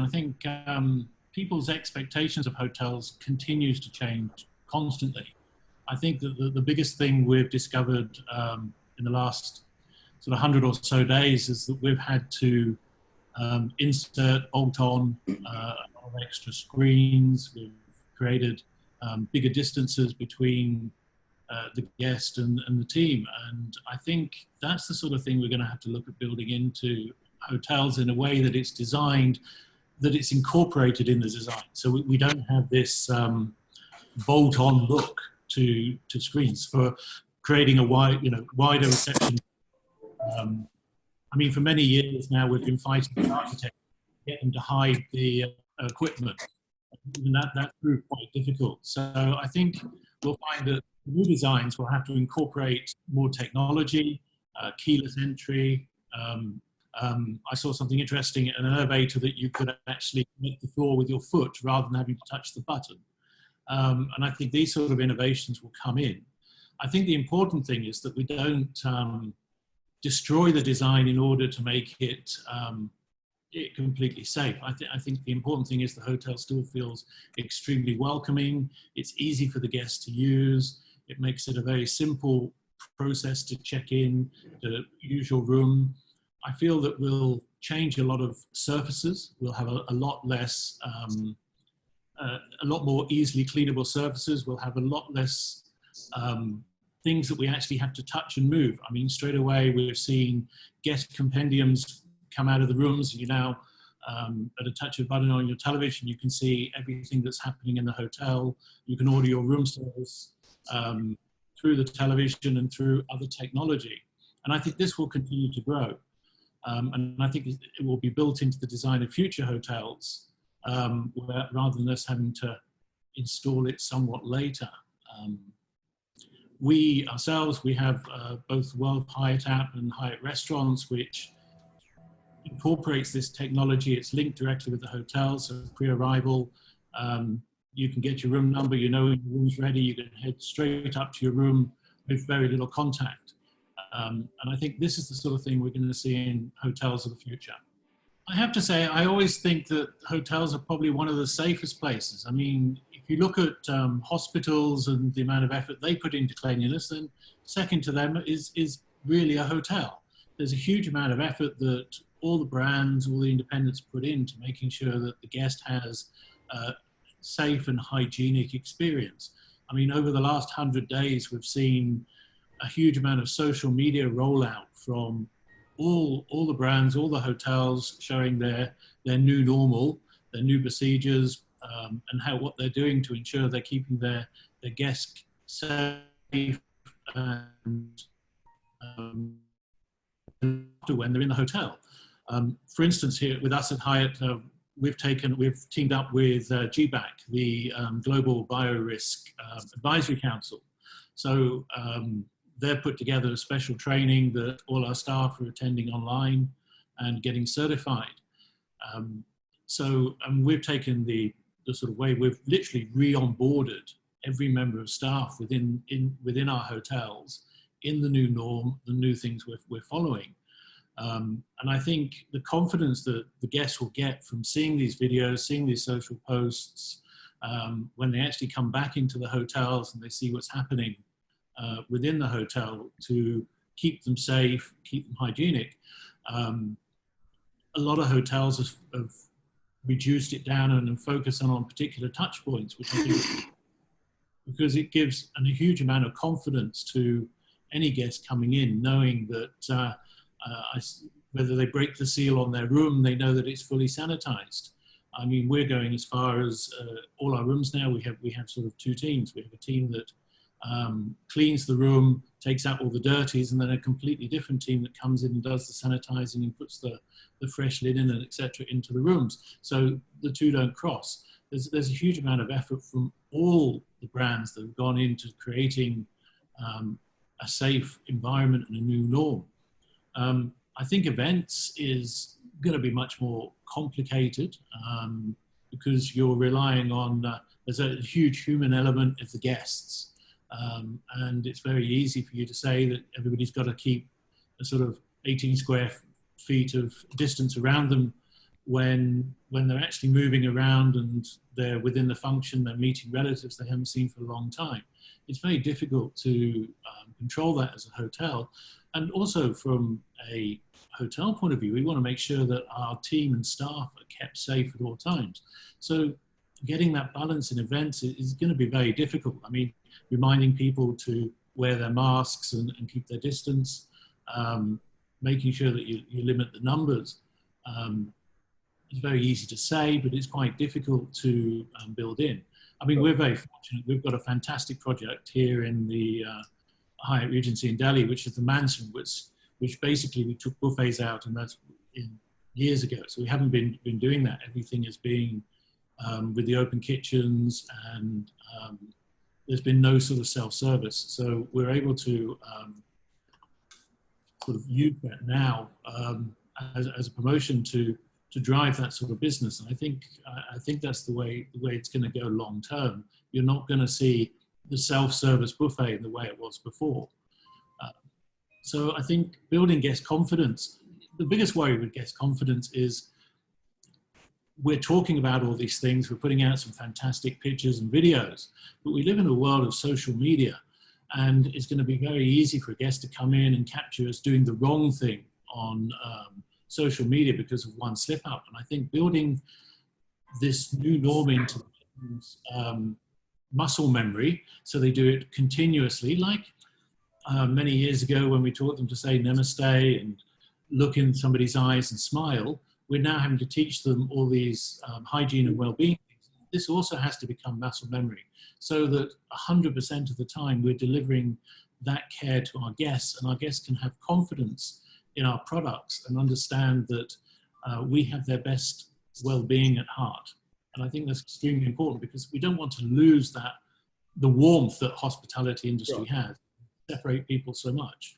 I think people's expectations of hotels continues to change constantly. I think that the biggest thing we've discovered in the last sort of 100 or so days is that we've had to insert, bolt on a lot of extra screens. We've created bigger distances between the guest and the team. And I think that's the sort of thing we're going to have to look at building into hotels in a way that it's designed, that it's incorporated in the design. So we don't have this bolt-on look to screens for creating a wider reception. I mean, for many years now, we've been fighting with architects to get them to hide the equipment. And that proved quite difficult. So I think we'll find that new designs will have to incorporate more technology, keyless entry. I saw something interesting, an elevator that you could actually connect the floor with your foot rather than having to touch the button. And I think these sort of innovations will come in. I think the important thing is that we don't destroy the design in order to make it completely safe. I think the important thing is the hotel still feels extremely welcoming. It's easy for the guests to use. It makes it a very simple process to check in, to use your room. I feel that we'll change a lot of surfaces. We'll have a lot less, a lot more easily cleanable surfaces. We'll have a lot less things that we actually have to touch and move. I mean, straight away we're seeing guest compendiums come out of the rooms. You now, at a touch of a button on your television, you can see everything that's happening in the hotel. You can order your room service through the television and through other technology. And I think this will continue to grow. And I think it will be built into the design of future hotels rather than us having to install it somewhat later. We ourselves, we have both World Hyatt app and Hyatt Restaurants, which incorporates this technology. It's linked directly with the hotel, so pre-arrival, you can get your room number, you know your room's ready, you can head straight up to your room with very little contact. And I think this is the sort of thing we're going to see in hotels of the future. I have to say, I always think that hotels are probably one of the safest places. I mean, if you look at hospitals and the amount of effort they put into cleanliness, then second to them is really a hotel. There's a huge amount of effort that all the brands, all the independents put into making sure that the guest has a safe and hygienic experience. I mean, over the last 100 days, we've seen a huge amount of social media rollout from all the brands, all the hotels showing their new normal, their new procedures, and what they're doing to ensure they're keeping their guests safe and when they're in the hotel. For instance, here with us at Hyatt, we've teamed up with WeBBlast, the Global Biorisk Advisory Council. So they've put together a special training that all our staff are attending online and getting certified. So we've taken the sort of way, we've literally re-onboarded every member of staff within our hotels in the new norm, the new things we're following. And I think the confidence that the guests will get from seeing these videos, seeing these social posts, when they actually come back into the hotels and they see what's happening within the hotel to keep them safe, keep them hygienic. A lot of hotels have reduced it down and focus on particular touch points, which I think is because it gives a huge amount of confidence to any guest coming in, knowing that whether they break the seal on their room, they know that it's fully sanitized. I mean, we're going as far as all our rooms now. We have sort of two teams. We have a team that cleans the room, takes out all the dirties, and then a completely different team that comes in and does the sanitizing and puts the fresh linen and etc. into the rooms. So the two don't cross. There's a huge amount of effort from all the brands that have gone into creating a safe environment and a new norm. I think events is going to be much more complicated because you're relying on, there's a huge human element of the guests. And it's very easy for you to say that everybody's got to keep a sort of 18 square feet of distance around them when they're actually moving around and they're within the function, they're meeting relatives they haven't seen for a long time. It's very difficult to control that as a hotel. And also from a hotel point of view, we want to make sure that our team and staff are kept safe at all times. So getting that balance in events is going to be very difficult. I mean, reminding people to wear their masks and keep their distance, making sure that you limit the numbers. It's very easy to say, but it's quite difficult to build in. I mean, we're very fortunate. We've got a fantastic project here in the Hyatt Regency in Delhi, which is the mansion, which basically we took buffets out, and that's years ago. So we haven't been doing that. Everything is being with the open kitchens, and there's been no sort of self-service. So we're able to sort of use that now as a promotion to drive that sort of business. And I think that's the way it's going to go long term. You're not going to see the self-service buffet in the way it was before. So I think building guest confidence, the biggest worry with guest confidence is we're talking about all these things, we're putting out some fantastic pictures and videos, but we live in a world of social media, and it's going to be very easy for a guest to come in and capture us doing the wrong thing on social media because of one slip up. And I think building this new norm into muscle memory, so they do it continuously, like many years ago when we taught them to say namaste and look in somebody's eyes and smile, we're now having to teach them all these hygiene and well-being things. This also has to become muscle memory, so that 100% of the time we're delivering that care to our guests, and our guests can have confidence in our products and understand that we have their best well-being at heart. And I think that's extremely important, because we don't want to lose the warmth that hospitality industry has, separate people so much.